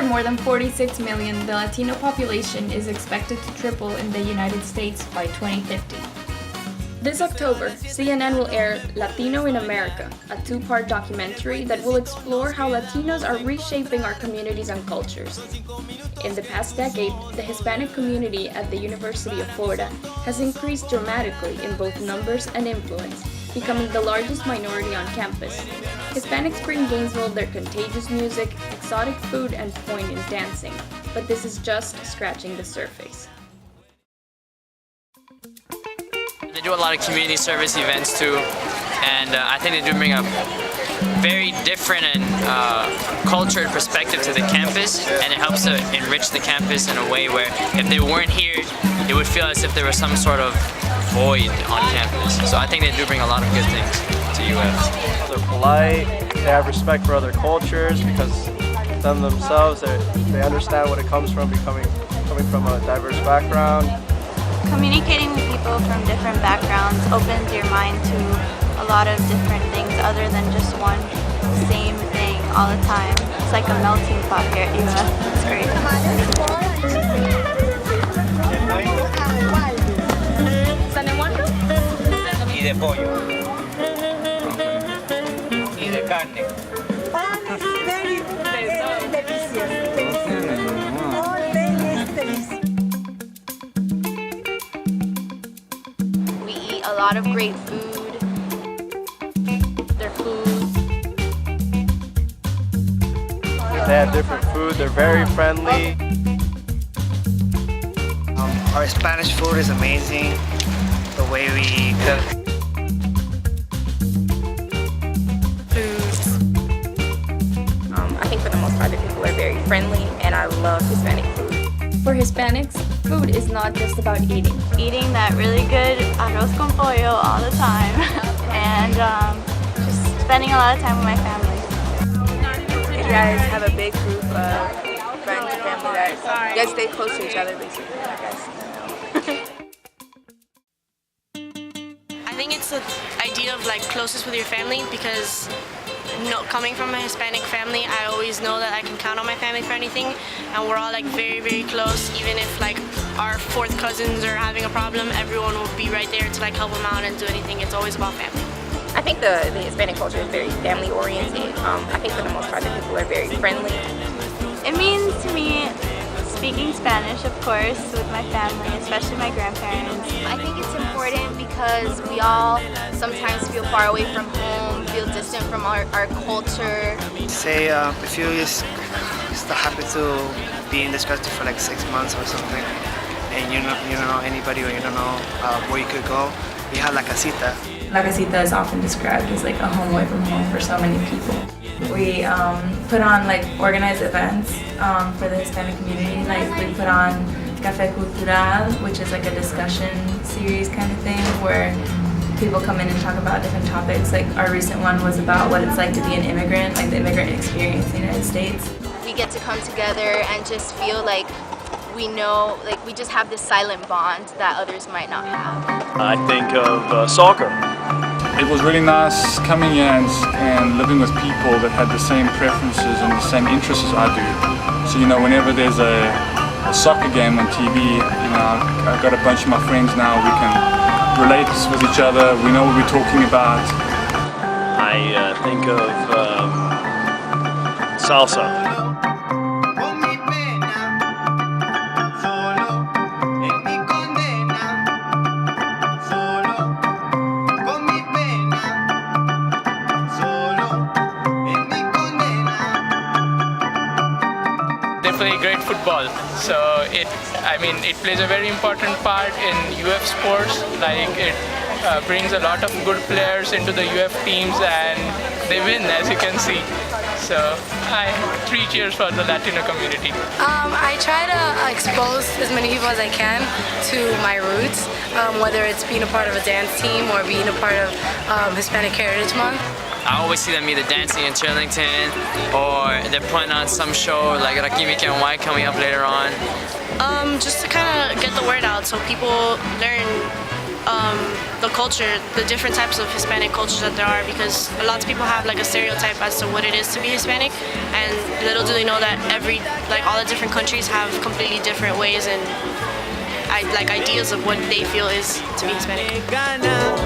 at more than 46 million, the Latino population is expected to triple in the United States by 2050. This October, CNN will air Latino in America, a two-part documentary that will explore how Latinos are reshaping our communities and cultures. In the past decade, the Hispanic community at the University of Florida has increased dramatically in both numbers and influence, becoming the largest minority on campus. Hispanics bring Gainesville their contagious music, exotic food, and poignant dancing, but this is just scratching the surface. They do a lot of community service events too, and I think they do bring a very different and cultured perspective to the campus, and it helps to enrich the campus in a way where if they weren't here, it would feel as if there was some sort of void on campus. So I think they do bring a lot of good things to UF. They're polite, they have respect for other cultures because themselves, they understand what it comes from coming from a diverse background. Communicating with people from different backgrounds opens your mind to a lot of different things other than just one same thing all the time. It's like a melting pot here at UF. It's great. Y de pollo. Y de carne. A lot of great food. Their food. They have different food, they're very friendly. Our Spanish food is amazing. The way we cook. Foods. I think for the most part the people are very friendly, and I love Hispanic food. For Hispanics, food is not just about eating. Eating that really good arroz con pollo all the time and just spending a lot of time with my family. You guys have a big group of friends and family that you guys stay close to each other basically, I guess. I think it's the idea of like closest with your family because coming from a Hispanic family, I always know that I can count on my family for anything, and we're all like very, very close. Even if like our fourth cousins are having a problem, everyone will be right there to like help them out and do anything. It's always about family. I think the Hispanic culture is very family oriented. I think for the most part the people are very friendly. It means to me speaking Spanish, of course, with my family, especially my grandparents. I think it's important because we all sometimes feel far away from home, feel distant from our culture. Say if you just happen to be in this country for like 6 months or something, and you don't know anybody or you don't know where you could go, you have la casita. La casita is often described as like a home away from home for so many people. We put on like organized events for the Hispanic community. Like we put on Café Cultural, which is like a discussion series kind of thing where people come in and talk about different topics. Like our recent one was about what it's like to be an immigrant, like the immigrant experience in the United States. We get to come together and just feel like we know, like we just have this silent bond that others might not have. I think of soccer. It was really nice coming in and living with people that had the same preferences and the same interests as I do. So whenever there's a soccer game on TV, I've got a bunch of my friends now. We can relate with each other. We know what we're talking about. I think of salsa. They play great football, so it plays a very important part in UF sports. Like it brings a lot of good players into the UF teams, and they win, as you can see. So I 3 cheers for the Latino community. I try to expose as many people as I can to my roots, whether it's being a part of a dance team or being a part of Hispanic Heritage Month. I always see them either dancing in Turlington or they're putting on some show like Rakimiki and White coming up later on. Just to kind of get the word out so people learn the culture, the different types of Hispanic cultures that there are, because lots of people have like a stereotype as to what it is to be Hispanic, and little do they know that all the different countries have completely different ways and ideas of what they feel is to be Hispanic.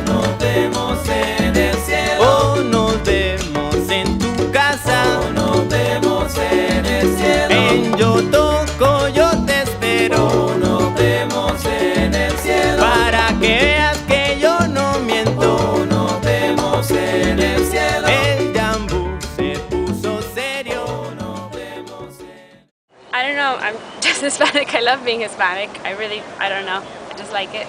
Nos vemos en el cielo. Oh, nos vemos en tu casa. Oh, nos vemos en el cielo. En yo toco, yo te espero. Oh, nos vemos en el cielo. Para que veas que yo no miento. Oh, nos vemos en el cielo. El jambú se puso serio. Oh, nos vemos en... I don't know, I'm just Hispanic. I love being Hispanic. I don't know, I just like it.